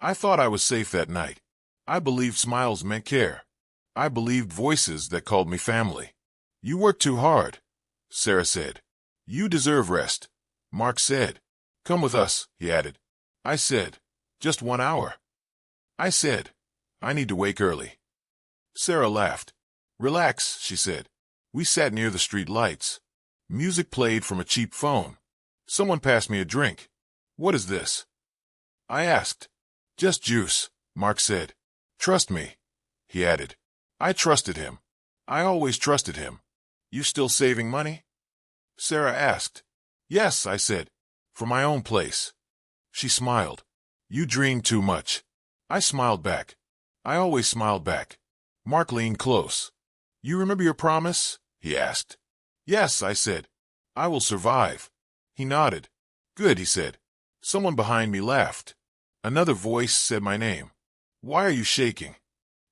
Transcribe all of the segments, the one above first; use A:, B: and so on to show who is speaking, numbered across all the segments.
A: I thought I was safe that night. I believed smiles meant care. I believed voices that called me family. You work too hard, Sarah said. You deserve rest. Mark said. Come with us, he added. I said, just 1 hour. I said, I need to wake early. Sarah laughed. Relax, she said. We sat near the street lights. Music played from a cheap phone. Someone passed me a drink. What is this? I asked. Just juice, Mark said. Trust me, he added. I trusted him. I always trusted him. You still saving money? Sarah asked. Yes, I said. For my own place. She smiled. You dream too much. I smiled back. I always smiled back. Mark leaned close. You remember your promise? He asked. Yes, I said. I will survive. He nodded. Good, he said. Someone behind me laughed. Another voice said my name. Why are you shaking?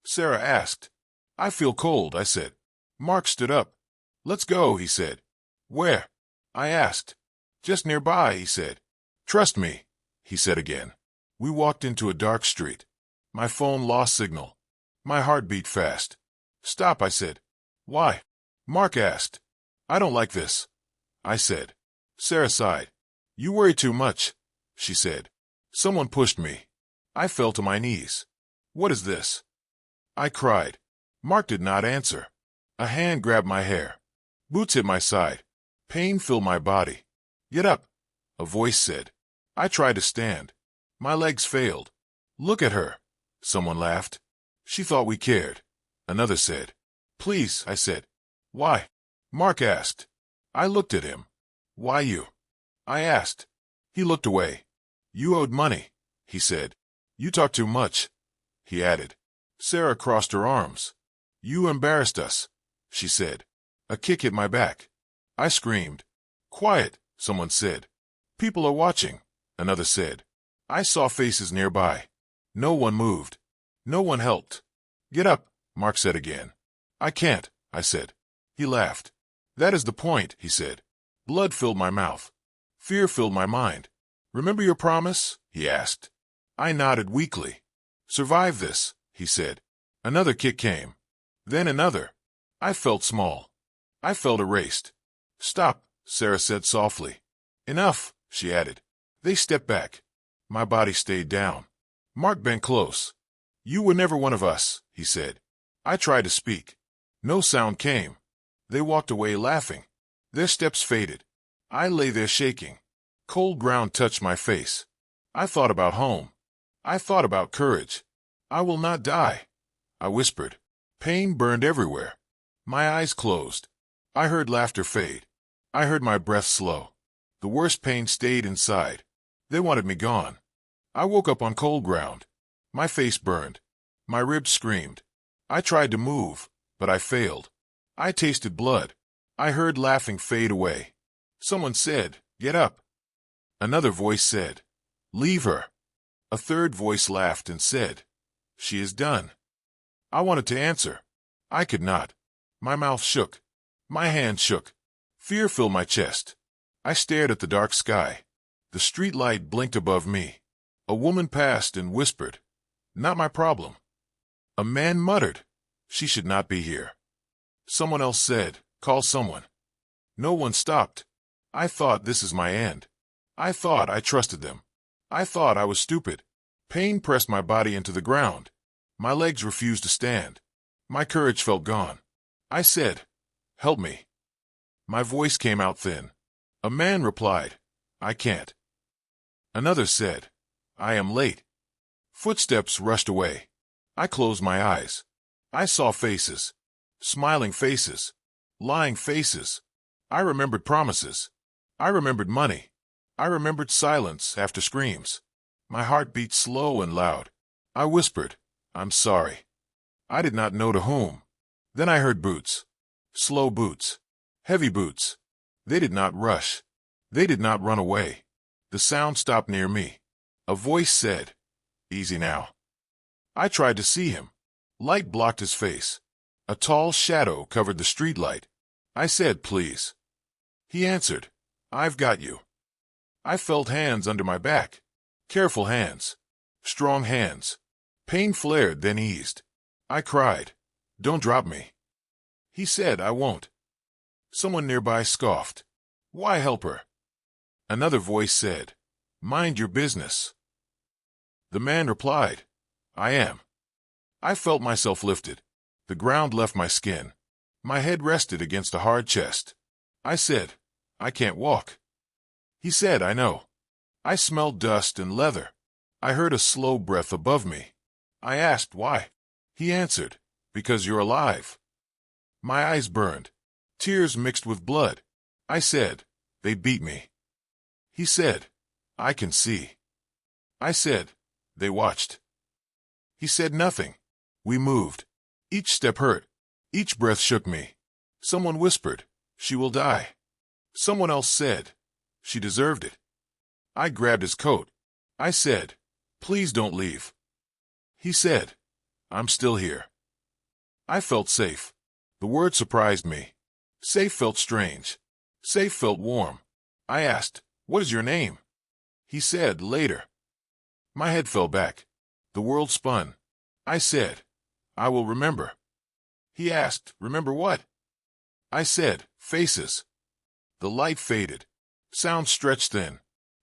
A: Sarah asked. I feel cold, I said. Mark stood up. Let's go, he said. Where? I asked. Just nearby, he said. Trust me, he said again. We walked into a dark street. My phone lost signal. My heart beat fast. Stop, I said. Why? Mark asked. I don't like this, I said. Sarah sighed. You worry too much, she said. Someone pushed me. I fell to my knees. What is this? I cried. Mark did not answer. A hand grabbed my hair. Boots hit my side. Pain filled my body. Get up, a voice said. I tried to stand. My legs failed. Look at her, someone laughed. She thought we cared. Another said. Please, I said. Why? Mark asked. I looked at him. Why you? I asked. He looked away. You owed money, he said. You talk too much, he added. Sarah crossed her arms. You embarrassed us, she said. A kick hit my back. I screamed. Quiet, someone said. People are watching, another said. I saw faces nearby. No one moved. No one helped. Get up, Mark said again. I can't, I said. He laughed. That is the point, he said. Blood filled my mouth. Fear filled my mind. Remember your promise? He asked. I nodded weakly. Survive this, he said. Another kick came. Then another. I felt small. I felt erased. Stop, Sarah said softly. Enough, she added. They stepped back. My body stayed down. Mark bent close. You were never one of us, he said. I tried to speak. No sound came. They walked away laughing. Their steps faded. I lay there shaking. Cold ground touched my face. I thought about home. I thought about courage. I will not die, I whispered. Pain burned everywhere. My eyes closed. I heard laughter fade. I heard my breath slow. The worst pain stayed inside. They wanted me gone. I woke up on cold ground. My face burned. My ribs screamed. I tried to move, but I failed. I tasted blood. I heard laughing fade away. Someone said, "Get up." Another voice said, "Leave her." A third voice laughed and said, "She is done." I wanted to answer. I could not. My mouth shook. My hand shook. Fear filled my chest. I stared at the dark sky. The street light blinked above me. A woman passed and whispered, "Not my problem." A man muttered, "She should not be here." Someone else said, "Call someone." No one stopped. I thought, this is my end. I thought I trusted them. I thought I was stupid. Pain pressed my body into the ground. My legs refused to stand. My courage felt gone. I said, "Help me." My voice came out thin. A man replied, "I can't." Another said, "I am late." Footsteps rushed away. I closed my eyes. I saw faces. Smiling faces. Lying faces. I remembered promises. I remembered money. I remembered silence after screams. My heart beat slow and loud. I whispered, "I'm sorry." I did not know to whom. Then I heard boots. Slow boots. Heavy boots. They did not rush. They did not run away. The sound stopped near me. A voice said, "Easy now." I tried to see him. Light blocked his face. A tall shadow covered the streetlight. I said, "Please." He answered, "I've got you." I felt hands under my back. Careful hands. strong hands. Pain flared, then eased. I cried, "Don't drop me." He said, "I won't." Someone nearby scoffed, "Why help her?" Another voice said, "Mind your business." The man replied, "I am." I felt myself lifted. The ground left my skin. My head rested against a hard chest. I said, "I can't walk." He said, "I know." I smelled dust and leather. I heard a slow breath above me. I asked, "Why?" He answered, "Because you're alive." My eyes burned. Tears mixed with blood. I said, "They beat me." He said, "I can see." I said, "They watched." He said nothing. We moved. Each step hurt. Each breath shook me. Someone whispered, "She will die." Someone else said, "She deserved it." I grabbed his coat. I said, "Please don't leave." He said, "I'm still here." I felt safe. The word surprised me. Safe felt strange. Safe felt warm. I asked, "What is your name?" He said, "Later." My head fell back. The world spun. I said, "I will remember." He asked, "Remember what?" I said, "Faces." The light faded. Sound stretched thin.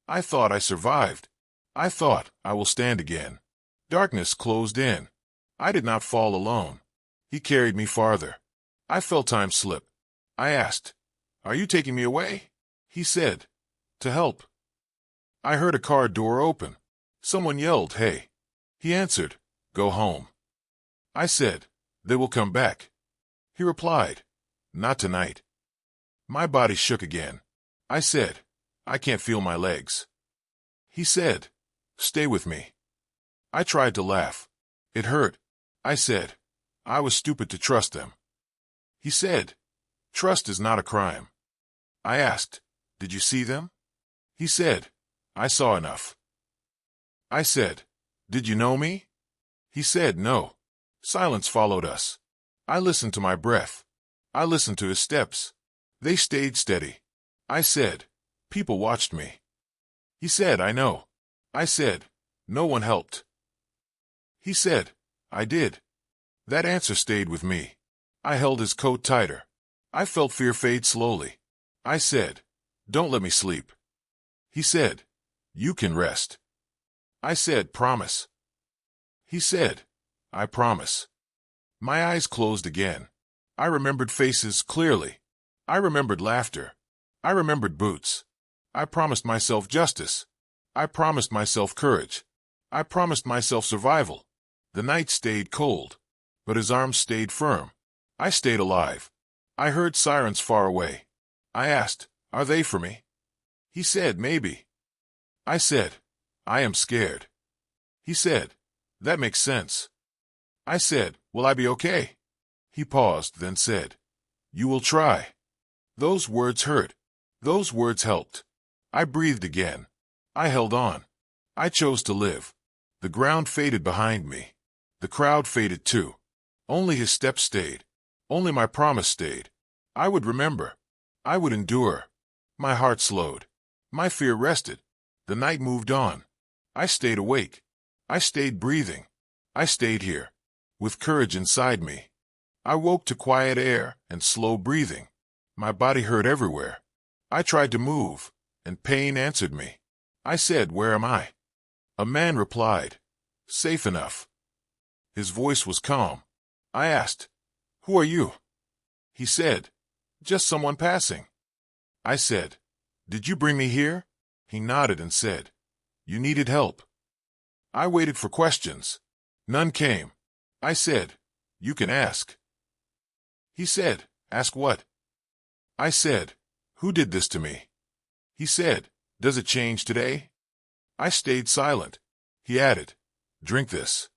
A: I thought I survived. I thought I will stand again. Darkness closed in. I did not fall alone. He carried me farther. I felt time slip. I asked, "Are you taking me away?" He said, "To help." I heard a car door open. Someone yelled, "Hey." He answered, "Go home." I said, "They will come back." He replied, "Not tonight." My body shook again. I said, "I can't feel my legs." He said, "Stay with me." I tried to laugh. It hurt. I said, "I was stupid to trust them." He said, "Trust is not a crime." I asked, "Did you see them?" He said, "I saw enough." I said, "Did you know me?" He said, "No." Silence followed us. I listened to my breath. I listened to his steps. They stayed steady. I said, "People watched me." He said, "I know." I said, "No one helped." He said, "I did." That answer stayed with me. I held his coat tighter. I felt fear fade slowly. I said, "Don't let me sleep." He said, "You can rest." I said, "Promise." He said, "I promise." My eyes closed again. I remembered faces clearly. I remembered laughter. I remembered boots. I promised myself justice. I promised myself courage. I promised myself survival. The night stayed cold, but his arms stayed firm. I stayed alive. I heard sirens far away. I asked, "Are they for me?" He said, "Maybe." I said, "I am scared." He said, "That makes sense." I said, "Will I be okay?" He paused, then said, "You will try." Those words hurt. Those words helped. I breathed again. I held on. I chose to live. The ground faded behind me. The crowd faded too. Only his steps stayed. Only my promise stayed. I would remember. I would endure. My heart slowed. My fear rested. The night moved on. I stayed awake. I stayed breathing. I stayed here, with courage inside me. I woke to quiet air and slow breathing. My body hurt everywhere. I tried to move, and pain answered me. I said, "Where am I?" A man replied, "Safe enough." His voice was calm. I asked, "Who are you?" He said, "Just someone passing." I said, "Did you bring me here?" He nodded and said, "You needed help." I waited for questions. None came. I said, "You can ask." He said, "Ask what?" I said, "Who did this to me?" He said, "Does it change today?" I stayed silent. He added, "Drink this."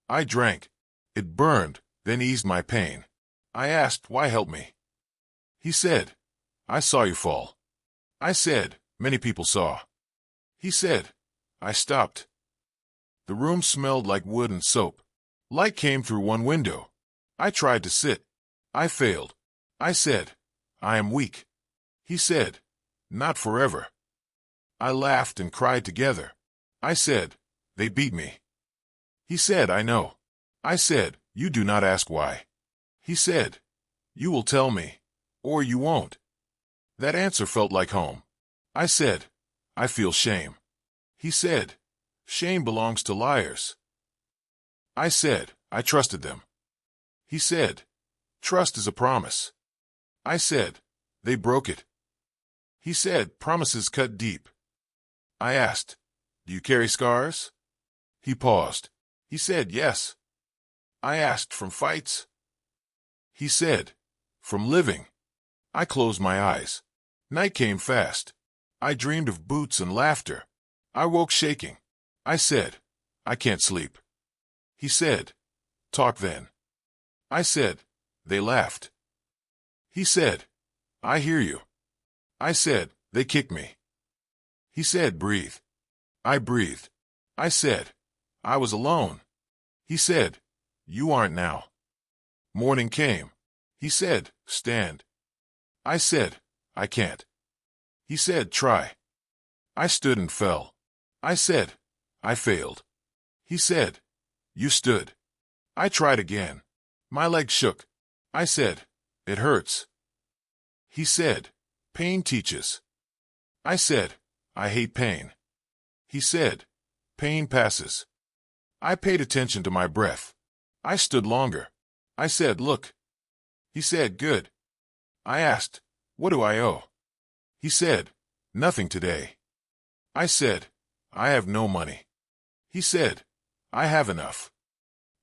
A: I drank. It burned, then eased my pain. I asked, "Why help me?" He said, "I saw you fall." I said, "Many people saw." He said, "I stopped." The room smelled like wood and soap. Light came through one window. I tried to sit. I failed. I said, "I am weak." He said, "Not forever." I laughed and cried together. I said, "They beat me." He said, I know. I said, you do not ask why. He said, you will tell me, or you won't. That answer felt like home. I said, I feel shame. He said, shame belongs to liars. I said, I trusted them. He said, trust is a promise. I said, they broke it. He said, promises cut deep. I asked, do you carry scars? He paused. He said, yes. I asked, from fights? He said, from living. I closed my eyes. Night came fast. I dreamed of boots and laughter. I woke shaking. I said, I can't sleep. He said, talk then. I said, they laughed. He said, I hear you. I said, they kicked me. He said, breathe. I breathed. I said, I was alone. He said, you aren't now. Morning came. He said, stand. I said, I can't. He said, try. I stood and fell. I said, I failed. He said, you stood. I tried again. My leg shook. I said, it hurts. He said, pain teaches. I said, I hate pain. He said, pain passes. I paid attention to my breath. I stood longer. I said, look. He said, good. I asked, what do I owe? He said, nothing today. I said, I have no money. He said, I have enough.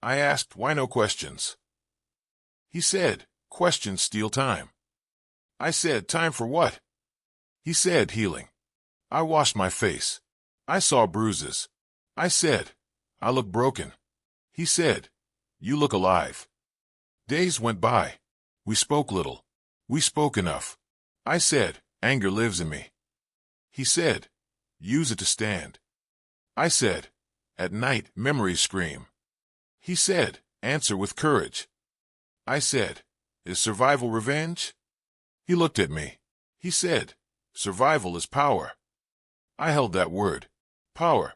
A: I asked, why no questions? He said, questions steal time. I said, time for what? He said, healing. I washed my face. I saw bruises. I said, I look broken. He said, you look alive. Days went by. We spoke little. We spoke enough. I said, anger lives in me. He said, use it to stand. I said, at night memories scream. He said, answer with courage. I said, is survival revenge? He looked at me. He said, survival is power. I held that word. Power.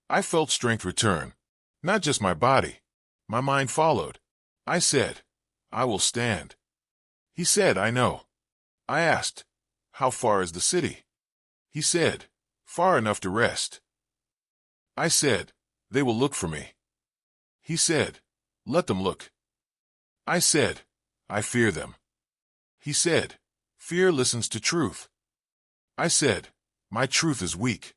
A: I felt strength return. Not just my body. My mind followed. I said, I will stand. He said, I know. I asked, how far is the city? He said, far enough to rest. I said, they will look for me. He said, let them look. I said, I fear them. He said, fear listens to truth. I said, my truth is weak.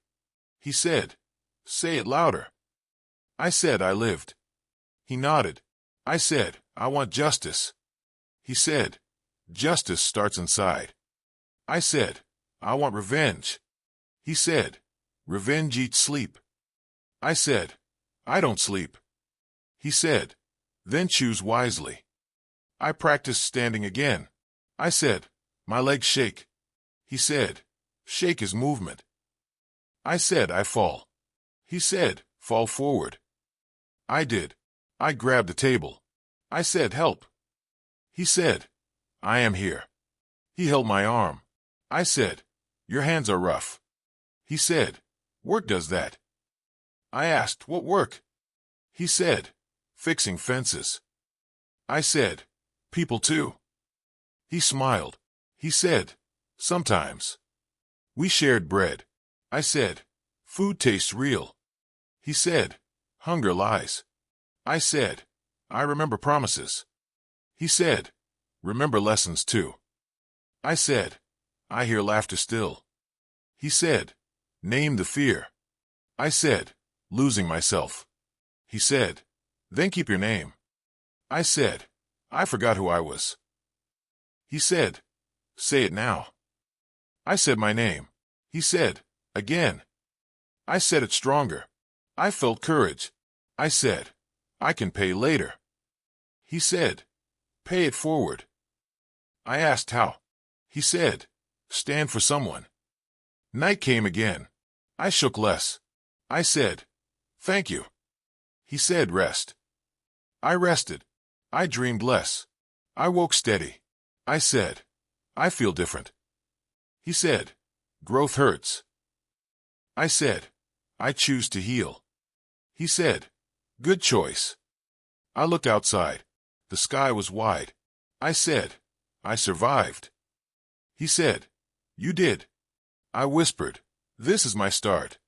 A: He said, say it louder. I said, I lived. He nodded. I said, I want justice. He said, justice starts inside. I said, I want revenge. He said, revenge eats sleep. I said, I don't sleep. He said, then choose wisely. I practiced standing again. I said, my legs shake. He said, shake is movement. I said, I fall. He said, fall forward. I did. I grabbed the table. I said, help. He said, I am here. He held my arm. I said, your hands are rough. He said, work does that. I asked, what work? He said, fixing fences. I said, people too. He smiled. He said, sometimes. We shared bread. I said, food tastes real. He said, hunger lies. I said, I remember promises. He said, remember lessons too. I said, I hear laughter still. He said, name the fear. I said, losing myself. He said, then keep your name. I said, I forgot who I was. He said, say it now. I said my name. He said, again. I said it stronger. I felt courage. I said, I can pay later. He said, pay it forward. I asked how. He said, stand for someone. Night came again. I shook less. I said, thank you. He said, rest. I rested. I dreamed less. I woke steady. I said, I feel different. He said, growth hurts. I said, I choose to heal. He said, Good choice. I looked outside. The sky was wide. I said, I survived. He said, you did. I whispered, this is my start.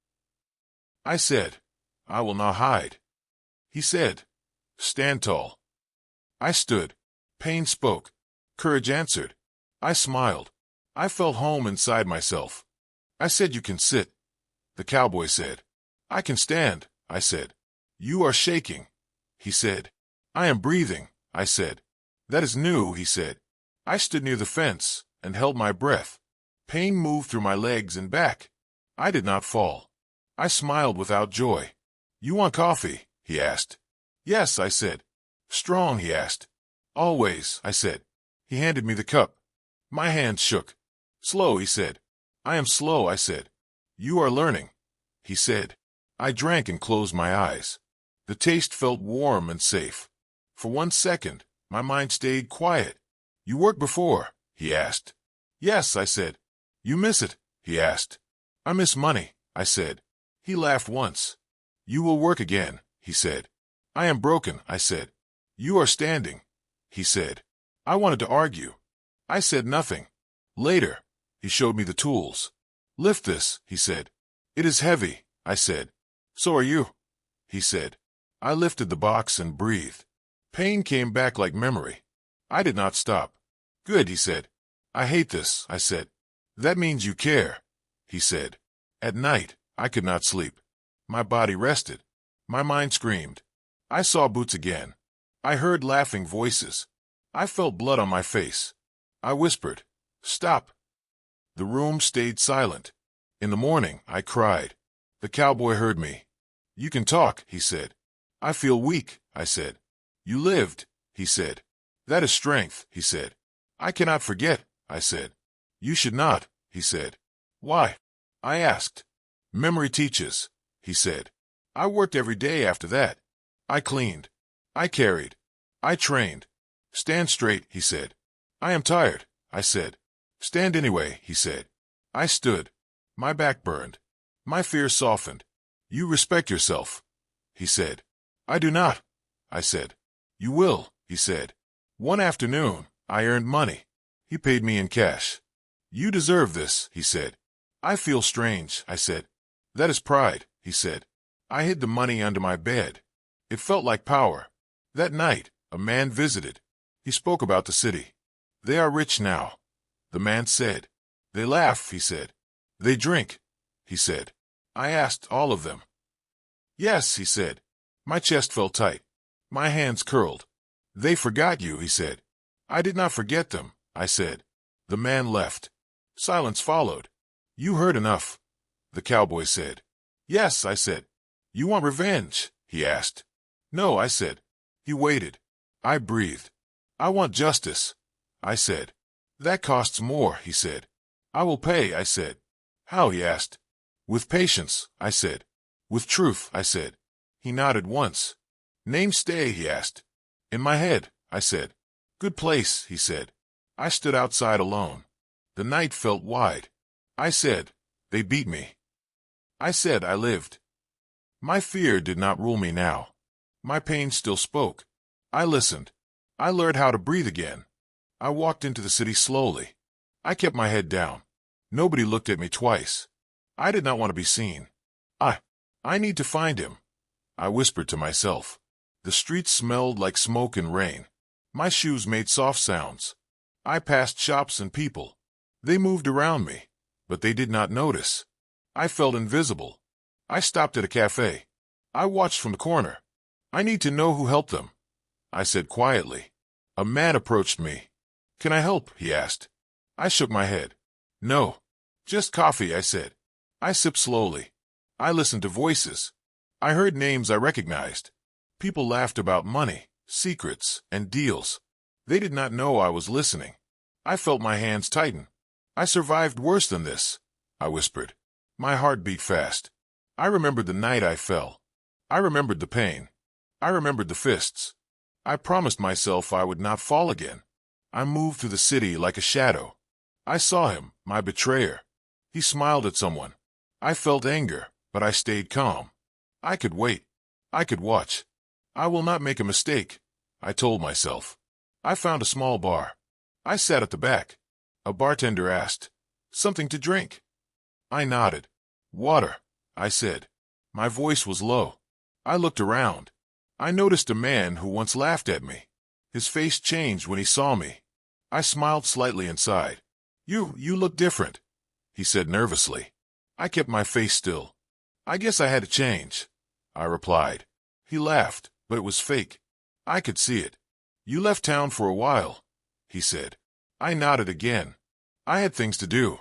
A: I said, I will not hide. He said, stand tall. I stood. Pain spoke. Courage answered. I smiled. I felt home inside myself. I said, you can sit. The cowboy said, I can stand. I said, you are shaking. He said, I am breathing. I said, that is new. He said. I stood near the fence and held my breath. Pain moved through my legs and back. I did not fall. I smiled without joy. You want coffee? He asked. Yes, I said. Strong? He asked. Always, I said. He handed me the cup. My hands shook. Slow, he said. I am slow, I said. You are learning, he said. I drank and closed my eyes. The taste felt warm and safe. For 1 second, my mind stayed quiet. You worked before? He asked. Yes, I said. You miss it? He asked. I miss money, I said. He laughed once. You will work again, he said. I am broken, I said. You are standing, he said. I wanted to argue. I said nothing. Later, he showed me the tools. Lift this, he said. It is heavy, I said. So are you, he said. I lifted the box and breathed. Pain came back like memory. I did not stop. Good, he said. I hate this, I said. That means you care, he said. At night, I could not sleep. My body rested. My mind screamed. I saw Boots again. I heard laughing voices. I felt blood on my face. I whispered, stop. The room stayed silent. In the morning, I cried. The cowboy heard me. You can talk, he said. I feel weak, I said. You lived, he said. That is strength, he said. I cannot forget, I said. You should not, he said. Why? I asked. Memory teaches, he said. I worked every day after that. I cleaned. I carried. I trained. Stand straight, he said. I am tired, I said. Stand anyway, he said. I stood. My back burned. My fear softened. You respect yourself, he said. I do not, I said. You will, he said. One afternoon, I earned money. He paid me in cash. You deserve this, he said. I feel strange, I said. That is pride, he said. I hid the money under my bed. It felt like power. That night, a man visited. He spoke about the city. They are rich now, the man said. They laugh, he said. They drink, he said. I asked all of them. Yes, he said. My chest felt tight. My hands curled. They forgot you, he said. I did not forget them, I said. The man left. Silence followed. You heard enough, the cowboy said. Yes, I said. You want revenge, he asked. No, I said. He waited. I breathed. I want justice, I said. That costs more, he said. I will pay, I said. How, he asked. With patience, I said. With truth, I said. He nodded once. Name stay, he asked. In my head, I said. Good place, he said. I stood outside alone. The night felt wide. I said, they beat me. I said I lived. My fear did not rule me now. My pain still spoke. I listened. I learned how to breathe again. I walked into the city slowly. I kept my head down. Nobody looked at me twice. I did not want to be seen. I need to find him, I whispered to myself. The streets smelled like smoke and rain. My shoes made soft sounds. I passed shops and people. They moved around me, but they did not notice. I felt invisible. I stopped at a cafe. I watched from the corner. I need to know who helped them, I said quietly. A man approached me. Can I help? He asked. I shook my head. No. Just coffee, I said. I sipped slowly. I listened to voices. I heard names I recognized. People laughed about money, secrets, and deals. They did not know I was listening. I felt my hands tighten. I survived worse than this, I whispered. My heart beat fast. I remembered the night I fell. I remembered the pain. I remembered the fists. I promised myself I would not fall again. I moved through the city like a shadow. I saw him, my betrayer. He smiled at someone. I felt anger, but I stayed calm. I could wait. I could watch. I will not make a mistake, I told myself. I found a small bar. I sat at the back. A bartender asked, "Something to drink?" I nodded. "Water," I said. My voice was low. I looked around. I noticed a man who once laughed at me. His face changed when he saw me. I smiled slightly inside. You look different," he said nervously. I kept my face still. "I guess I had to change," I replied. He laughed, but it was fake. I could see it. "You left town for a while," he said. I nodded again. "I had things to do,"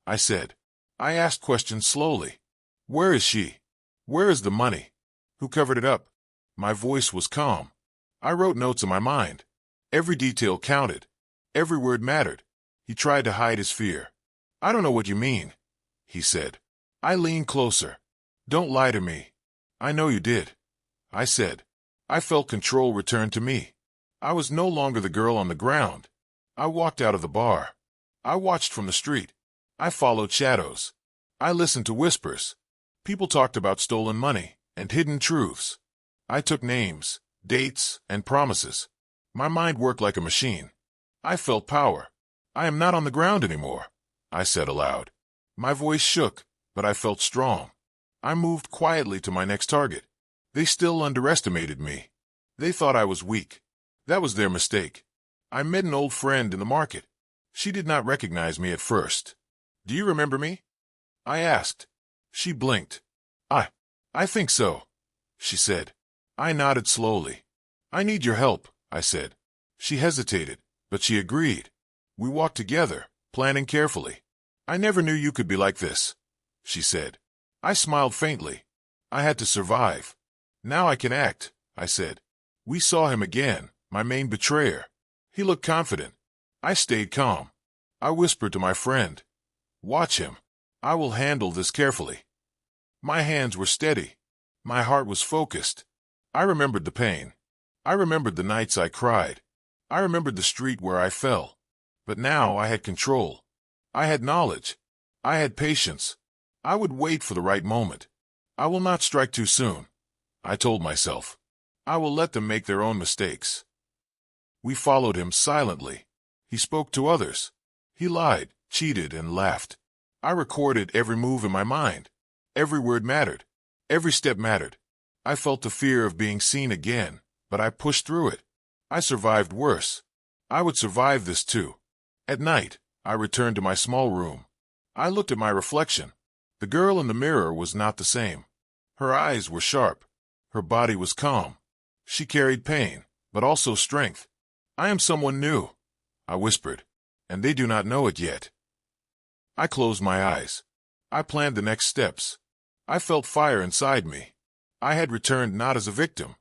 A: I said. I asked questions slowly. "Where is she? Where is the money? Who covered it up?" My voice was calm. I wrote notes in my mind. Every detail counted. Every word mattered. He tried to hide his fear. "I don't know what you mean," he said. I leaned closer. "Don't lie to me." "I know you did," I said. I felt control return to me. I was no longer the girl on the ground. I walked out of the bar. I watched from the street. I followed shadows. I listened to whispers. People talked about stolen money and hidden truths. I took names, dates, and promises. My mind worked like a machine. I felt power. "I am not on the ground anymore," I said aloud. My voice shook, but I felt strong. I moved quietly to my next target. They still underestimated me. They thought I was weak. That was their mistake. I met an old friend in the market. She did not recognize me at first. "Do you remember me?" I asked. She blinked. I think so," she said. I nodded slowly. "I need your help," I said. She hesitated, but she agreed. We walked together, planning carefully. "I never knew you could be like this," she said. I smiled faintly. I had to survive. "Now I can act," I said. We saw him again, my main betrayer. He looked confident. I stayed calm. I whispered to my friend, "Watch him. I will handle this carefully." My hands were steady. My heart was focused. I remembered the pain. I remembered the nights I cried. I remembered the street where I fell. But now I had control. I had knowledge. I had patience. I would wait for the right moment. "I will not strike too soon," I told myself. "I will let them make their own mistakes." We followed him silently. He spoke to others. He lied, cheated, and laughed. I recorded every move in my mind. Every word mattered. Every step mattered. I felt the fear of being seen again, but I pushed through it. I survived worse. I would survive this too. At night, I returned to my small room. I looked at my reflection. The girl in the mirror was not the same. Her eyes were sharp. Her body was calm. She carried pain, but also strength. "I am someone new," I whispered, "and they do not know it yet." I closed my eyes. I planned the next steps. I felt fire inside me. I had returned not as a victim.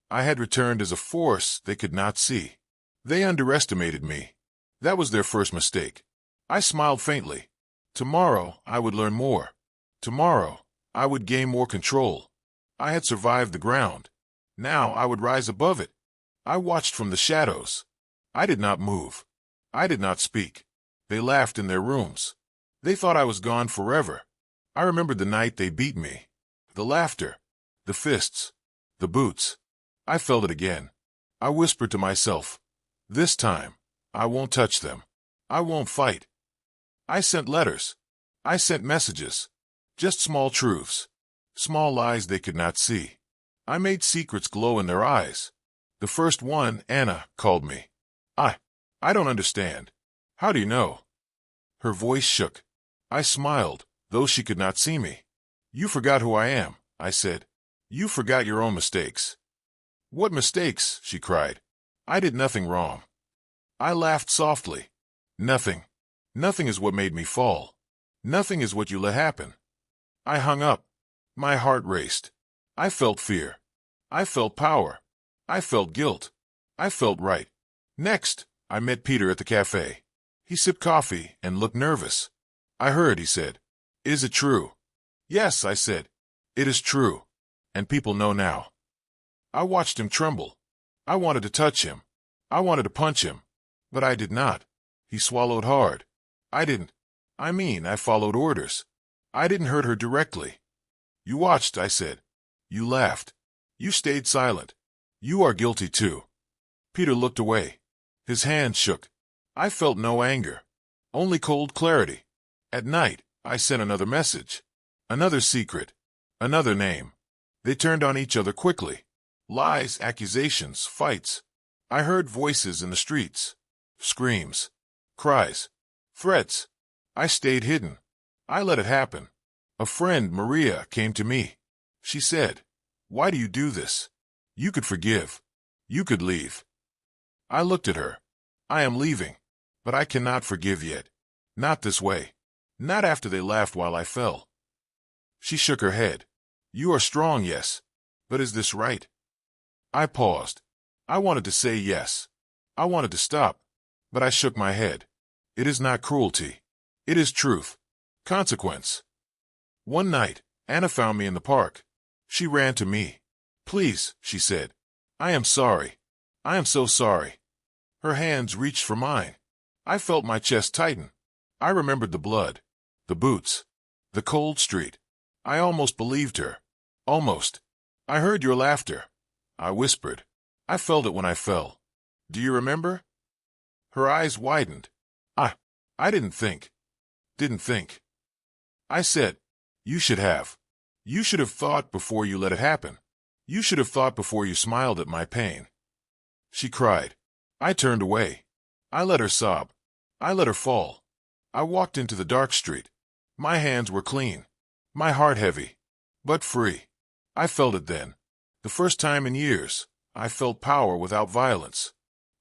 A: I had returned as a force they could not see. They underestimated me. That was their first mistake. I smiled faintly. Tomorrow, I would learn more. Tomorrow, I would gain more control. I had survived the ground. Now I would rise above it. I watched from the shadows. I did not move. I did not speak. They laughed in their rooms. They thought I was gone forever. I remembered the night they beat me. The laughter. The fists. The boots. I felt it again. I whispered to myself, "This time, I won't touch them. I won't fight." I sent letters. I sent messages. Just small truths. Small lies they could not see. I made secrets glow in their eyes. The first one, Anna, called me. I don't understand. How do you know?" Her voice shook. I smiled, though she could not see me. "You forgot who I am," I said. "You forgot your own mistakes." "What mistakes?" she cried. "I did nothing wrong." I laughed softly. "Nothing. Nothing is what made me fall. Nothing is what you let happen." I hung up. My heart raced. I felt fear. I felt power. I felt guilt. I felt right. Next, I met Peter at the cafe. He sipped coffee and looked nervous. "I heard," he said. "Is it true?" "Yes," I said. "It is true. And people know now." I watched him tremble. I wanted to touch him. I wanted to punch him. But I did not. He swallowed hard. I didn't. I followed orders. I didn't hurt her directly. "You watched," I said. "You laughed. You stayed silent. You are guilty too. Peter looked away. His hand shook. I felt no anger. Only cold clarity. At night, I sent another message. Another secret. Another name. They turned on each other quickly. Lies, accusations, fights. I heard voices in the streets. Screams. Cries. Threats. I stayed hidden. I let it happen. A friend, Maria, came to me. She said, "Why do you do this? You could forgive. You could leave." I looked at her. I am leaving. But I cannot forgive yet. Not this way. Not after they laughed while I fell. She shook her head. You are strong, yes. But is this right? I paused. I wanted to say yes. I wanted to stop. But I shook my head. It is not cruelty. It is truth. Consequence. One night, Anna found me in the park. She ran to me. Please, she said. I am sorry. I am so sorry. Her hands reached for mine. I felt my chest tighten. I remembered the blood, the boots, the cold street. I almost believed her. Almost. I heard your laughter. I whispered. I felt it when I fell. Do you remember? Her eyes widened. I didn't think. I said, you should have. You should have thought before you let it happen. You should have thought before you smiled at my pain. She cried. I turned away. I let her sob. I let her fall. I walked into the dark street. My hands were clean. My heart heavy. But free. I felt it then. The first time in years, I felt power without violence.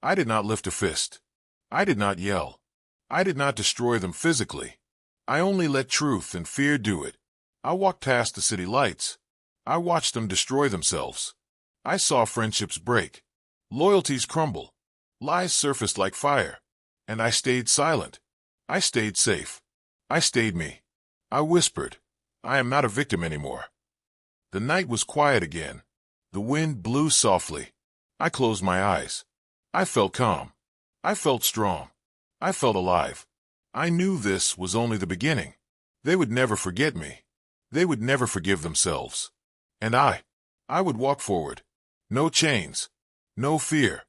A: I did not lift a fist. I did not yell. I did not destroy them physically. I only let truth and fear do it. I walked past the city lights. I watched them destroy themselves. I saw friendships break. Loyalties crumble. Lies surfaced like fire. And I stayed silent. I stayed safe. I stayed me. I whispered, I am not a victim anymore. The night was quiet again. The wind blew softly. I closed my eyes. I felt calm. I felt strong. I felt alive. I knew this was only the beginning. They would never forget me. They would never forgive themselves. And I would walk forward. No chains. No fear.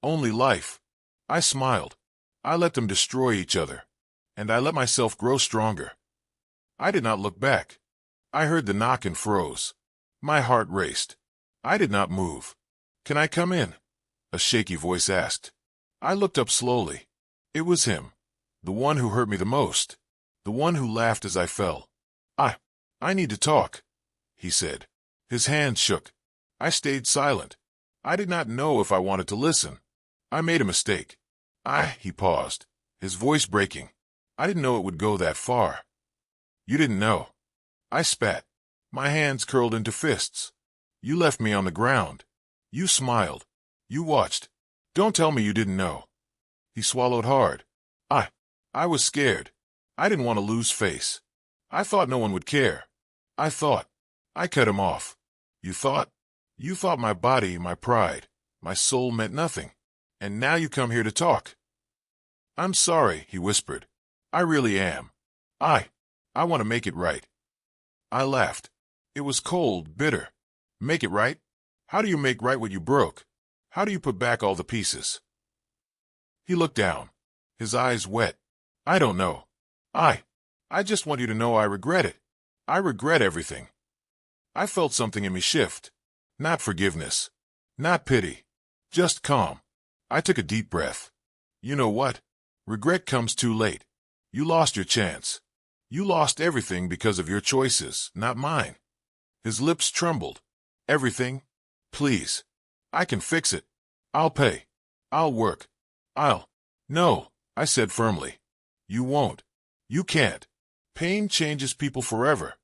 A: Only life. I smiled. I let them destroy each other. And I let myself grow stronger. I did not look back. I heard the knock and froze. My heart raced. I did not move. Can I come in? A shaky voice asked. I looked up slowly. It was him. The one who hurt me the most. The one who laughed as I fell. I need to talk, he said. His hands shook. I stayed silent. I did not know if I wanted to listen. I made a mistake. He paused, his voice breaking. I didn't know it would go that far. You didn't know. I spat. My hands curled into fists. You left me on the ground. You smiled. You watched. Don't tell me you didn't know. He swallowed hard. I was scared. I didn't want to lose face. I thought no one would care. I cut him off. You thought? You thought my body, my pride, my soul meant nothing. And now you come here to talk. I'm sorry, he whispered. I really am. I want to make it right. I laughed. It was cold, bitter. Make it right? How do you make right what you broke? How do you put back all the pieces? He looked down, his eyes wet. I don't know. I just want you to know I regret it. I regret everything. I felt something in me shift. Not forgiveness. Not pity. Just calm. I took a deep breath. You know what? Regret comes too late. You lost your chance. You lost everything because of your choices, not mine. His lips trembled. Everything? Please. I can fix it. I'll pay. I'll work. No, I said firmly. You won't. You can't. Pain changes people forever.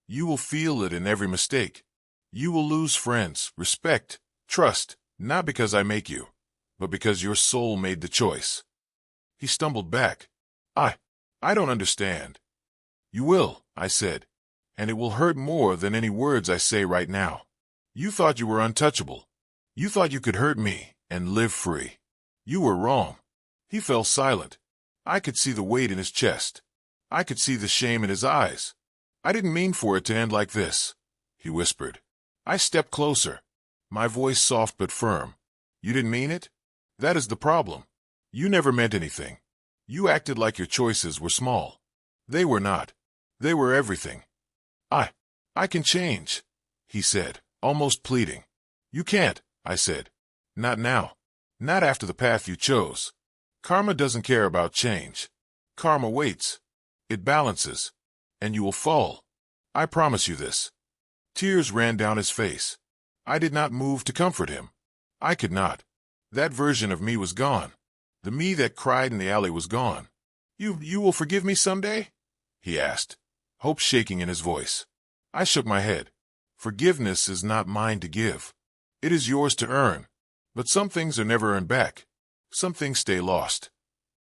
A: You will feel it in every mistake. You will lose friends, respect, trust, not because I make you, but because your soul made the choice. He stumbled back. I don't understand. You will, I said, and it will hurt more than any words I say right now. You thought you were untouchable. You thought you could hurt me and live free. You were wrong. He fell silent. I could see the weight in his chest. I could see the shame in his eyes. I didn't mean for it to end like this, he whispered. I stepped closer. My voice soft but firm. You didn't mean it? That is the problem. You never meant anything. You acted like your choices were small. They were not. They were everything. I can change, he said, almost pleading. You can't, I said. Not now. Not after the path you chose. Karma doesn't care about change. Karma waits. It balances. And you will fall. I promise you this. Tears ran down his face. I did not move to comfort him. I could not. That version of me was gone. The me that cried in the alley was gone. You will forgive me someday? He asked, hope shaking in his voice. I shook my head. Forgiveness is not mine to give. It is yours to earn. But some things are never earned back. Some things stay lost.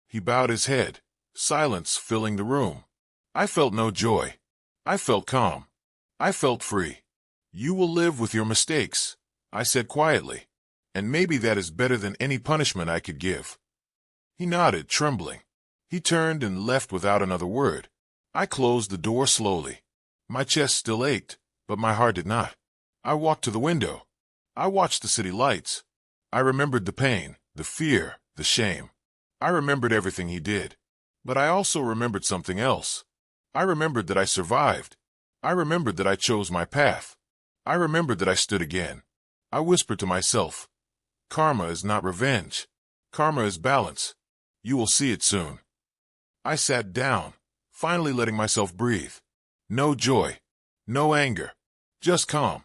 A: He bowed his head, silence filling the room. I felt no joy. I felt calm. I felt free. You will live with your mistakes, I said quietly. And maybe that is better than any punishment I could give. He nodded, trembling. He turned and left without another word. I closed the door slowly. My chest still ached, but my heart did not. I walked to the window. I watched the city lights. I remembered the pain, the fear, the shame. I remembered everything he did. But I also remembered something else. I remembered that I survived. I remembered that I chose my path. I remembered that I stood again. I whispered to myself, Karma is not revenge. Karma is balance. You will see it soon. I sat down, finally letting myself breathe. No joy, no anger, just calm.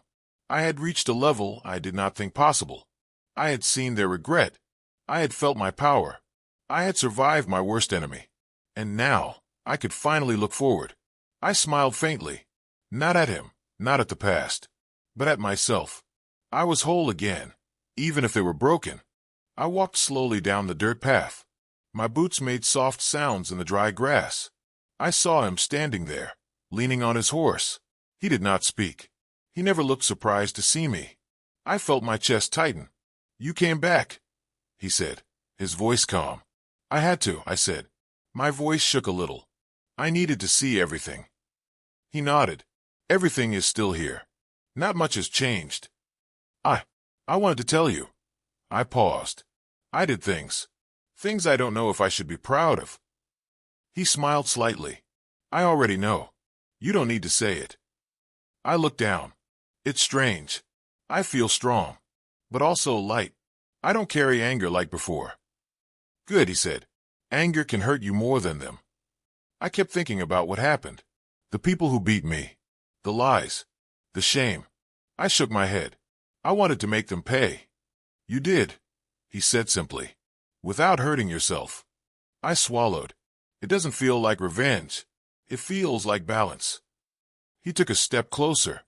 A: I had reached a level I did not think possible. I had seen their regret. I had felt my power. I had survived my worst enemy. And now, I could finally look forward. I smiled faintly. Not at him, not at the past, but at myself. I was whole again, even if they were broken. I walked slowly down the dirt path. My boots made soft sounds in the dry grass. I saw him standing there, leaning on his horse. He did not speak. He never looked surprised to see me. I felt my chest tighten. You came back, he said, his voice calm. I had to, I said. My voice shook a little. I needed to see everything. He nodded. Everything is still here. Not much has changed. I wanted to tell you. I paused. I did things. Things I don't know if I should be proud of. He smiled slightly. I already know. You don't need to say it. I looked down. It's strange. I feel strong, but also light. I don't carry anger like before. Good, he said. Anger can hurt you more than them. I kept thinking about what happened. The people who beat me. The lies. The shame. I shook my head. I wanted to make them pay. You did, he said simply. Without hurting yourself. I swallowed. It doesn't feel like revenge. It feels like balance. He took a step closer.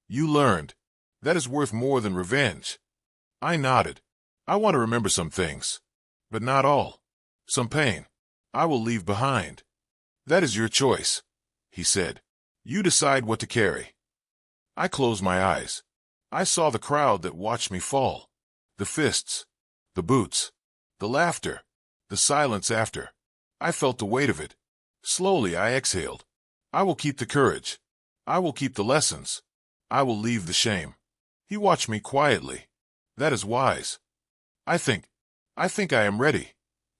A: You learned. That is worth more than revenge. I nodded. I want to remember some things. But not all. Some pain. I will leave behind. That is your choice, he said. You decide what to carry. I closed my eyes. I saw the crowd that watched me fall. The fists. The boots. The laughter. The silence after. I felt the weight of it. Slowly I exhaled. I will keep the courage. I will keep the lessons. I will leave the shame. He watched me quietly. That is wise. I think I am ready,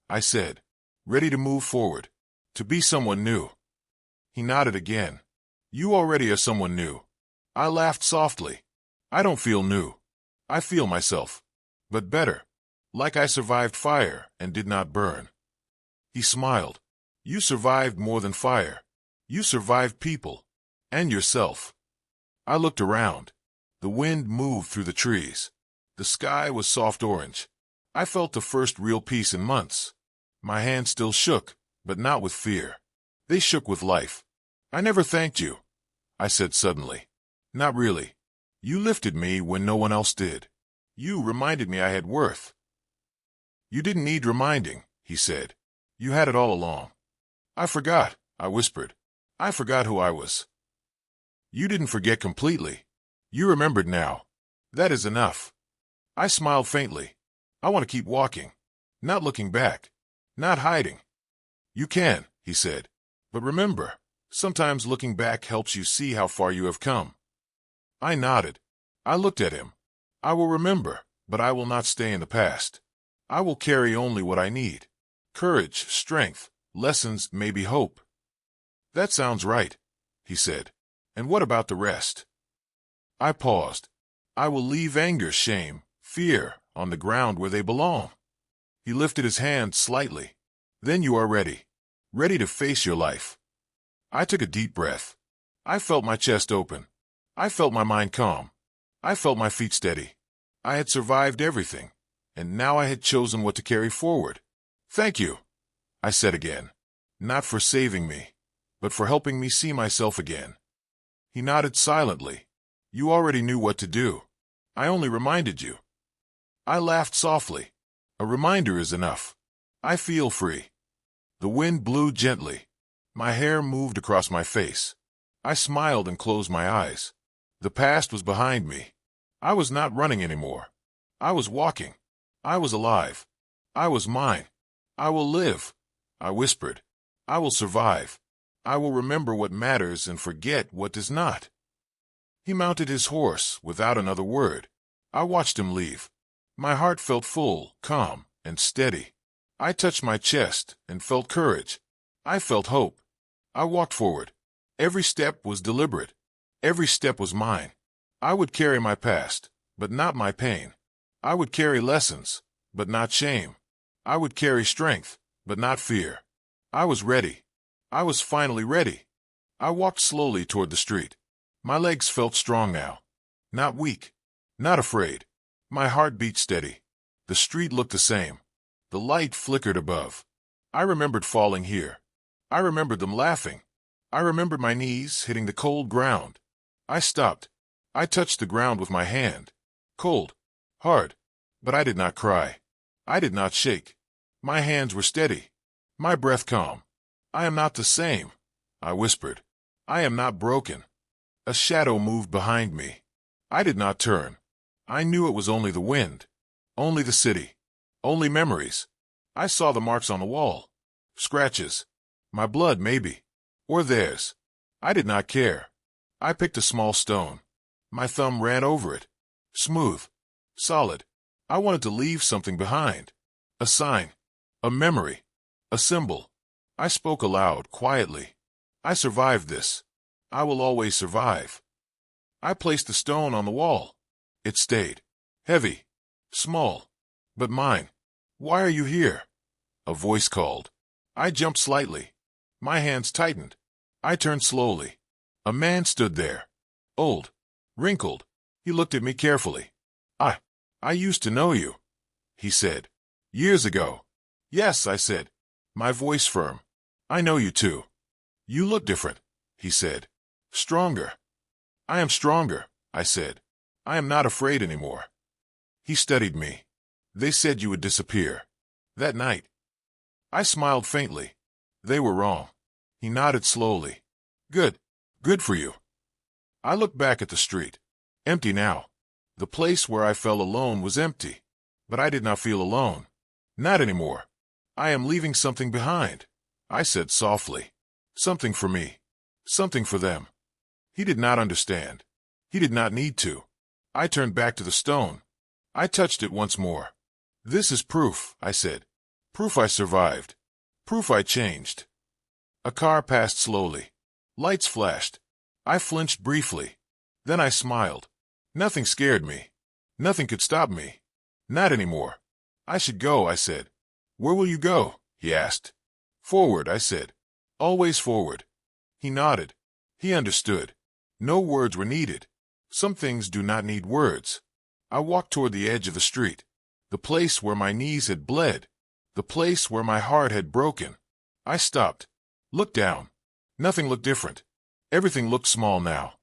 A: I said. Ready to move forward. To be someone new. He nodded again. You already are someone new. I laughed softly. I don't feel new. I feel myself. But better. Like I survived fire and did not burn. He smiled. You survived more than fire. You survived people. And yourself. I looked around. The wind moved through the trees. The sky was soft orange. I felt the first real peace in months. My hands still shook, but not with fear. They shook with life. I never thanked you, I said suddenly. Not really. You lifted me when no one else did. You reminded me I had worth. You didn't need reminding, he said. You had it all along. I forgot, I whispered. I forgot who I was. You didn't forget completely. You remembered now. That is enough. I smiled faintly. I want to keep walking. Not looking back. Not hiding. You can, he said. But remember, sometimes looking back helps you see how far you have come. I nodded. I looked at him. I will remember, but I will not stay in the past. I will carry only what I need. Courage, strength, lessons, maybe hope. That sounds right, he said. And what about the rest? I paused. I will leave anger, shame, fear on the ground where they belong. He lifted his hand slightly. Then you are ready. Ready to face your life. I took a deep breath. I felt my chest open. I felt my mind calm. I felt my feet steady. I had survived everything, and now I had chosen what to carry forward. Thank you, I said again. Not for saving me, but for helping me see myself again. He nodded silently. You already knew what to do. I only reminded you. I laughed softly. A reminder is enough. I feel free. The wind blew gently. My hair moved across my face. I smiled and closed my eyes. The past was behind me. I was not running anymore. I was walking. I was alive. I was mine. I will live, I whispered. I will survive. I will remember what matters and forget what does not. He mounted his horse without another word. I watched him leave. My heart felt full, calm, and steady. I touched my chest and felt courage. I felt hope. I walked forward. Every step was deliberate. Every step was mine. I would carry my past, but not my pain. I would carry lessons, but not shame. I would carry strength, but not fear. I was ready. I was finally ready. I walked slowly toward the street. My legs felt strong now. Not weak. Not afraid. My heart beat steady. The street looked the same. The light flickered above. I remembered falling here. I remembered them laughing. I remembered my knees hitting the cold ground. I stopped. I touched the ground with my hand. Cold. Hard. But I did not cry. I did not shake. My hands were steady. My breath calm. I am not the same, I whispered. I am not broken. A shadow moved behind me. I did not turn. I knew it was only the wind. Only the city. Only memories. I saw the marks on the wall. Scratches. My blood, maybe. Or theirs. I did not care. I picked a small stone. My thumb ran over it. Smooth. Solid. I wanted to leave something behind. A sign. A memory. A symbol. I spoke aloud, quietly. I survived this. I will always survive. I placed the stone on the wall. It stayed. Heavy. Small. But mine. Why are you here? A voice called. I jumped slightly. My hands tightened. I turned slowly. A man stood there. Old. Wrinkled. He looked at me carefully. I used to know you, he said. Years ago. Yes, I said. My voice firm. I know you too. You look different, he said. Stronger. I am stronger, I said. I am not afraid anymore. He studied me. They said you would disappear. That night. I smiled faintly. They were wrong. He nodded slowly. Good. Good for you. I looked back at the street. Empty now. The place where I fell alone was empty. But I did not feel alone. Not anymore. I am leaving something behind, I said softly. Something for me. Something for them. He did not understand. He did not need to. I turned back to the stone. I touched it once more. This is proof, I said. Proof I survived. Proof I changed. A car passed slowly. Lights flashed. I flinched briefly. Then I smiled. Nothing scared me. Nothing could stop me. Not anymore. I should go, I said. Where will you go? He asked. Forward, I said. Always forward. He nodded. He understood. No words were needed. Some things do not need words. I walked toward the edge of the street. The place where my knees had bled. The place where my heart had broken. I stopped. Looked down. Nothing looked different. Everything looked small now.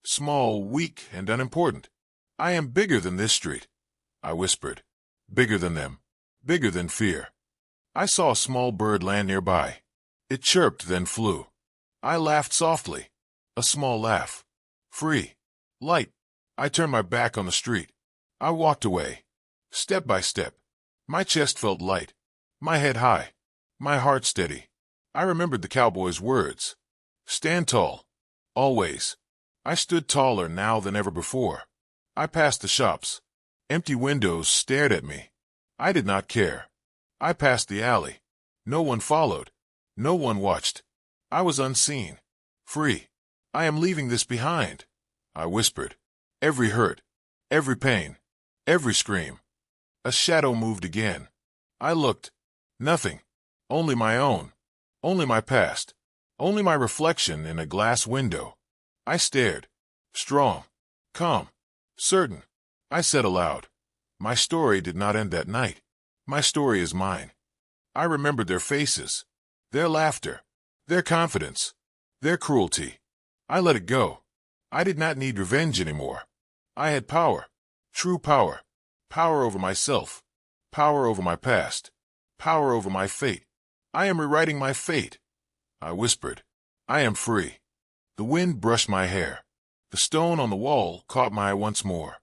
A: Small, weak, and unimportant. I am bigger than this street, I whispered. Bigger than them. Bigger than fear. I saw a small bird land nearby. It chirped, then flew. I laughed softly. A small laugh. Free. Light. I turned my back on the street. I walked away. Step by step. My chest felt light. My head high. My heart steady. I remembered the cowboy's words. Stand tall. Always. I stood taller now than ever before. I passed the shops. Empty windows stared at me. I did not care. I passed the alley. No one followed. No one watched. I was unseen. Free. I am leaving this behind, I whispered. Every hurt. Every pain. Every scream. A shadow moved again. I looked. Nothing. Only my own. Only my past. Only my reflection in a glass window. I stared. Strong. Calm. Certain. I said aloud. My story did not end that night. My story is mine. I remembered their faces. Their laughter. Their confidence. Their cruelty. I let it go. I did not need revenge anymore. I had power. True power. Power over myself. Power over my past. Power over my fate. I am rewriting my fate. I whispered. I am free. The wind brushed my hair. The stone on the wall caught my eye once more.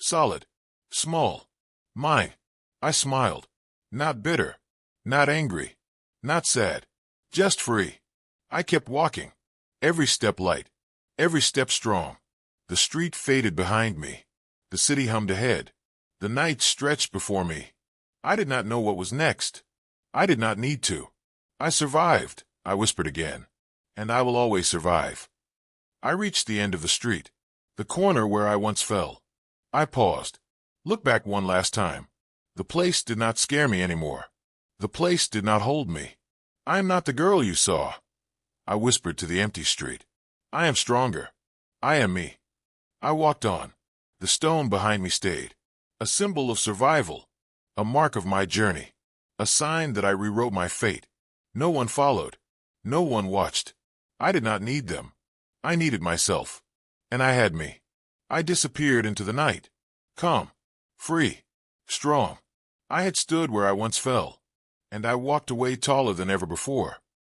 A: Solid. Small. Mine. I smiled. Not bitter. Not angry. Not sad. Just free. I kept walking. Every step light. Every step strong. The street faded behind me. The city hummed ahead. The night stretched before me. I did not know what was next. I did not need to. I survived, I whispered again. And I will always survive. I reached the end of the street. The corner where I once fell. I paused. Looked back one last time. The place did not scare me anymore. The place did not hold me. I am not the girl you saw. I whispered to the empty street. I am stronger. I am me. I walked on. The stone behind me stayed. A symbol of survival. A mark of my journey. A sign that I rewrote my fate. No one followed. No one watched. I did not need them. I needed myself. And I had me. I disappeared into the night. Calm. Free. Strong. I had stood where I once fell. And I walked away taller than ever before.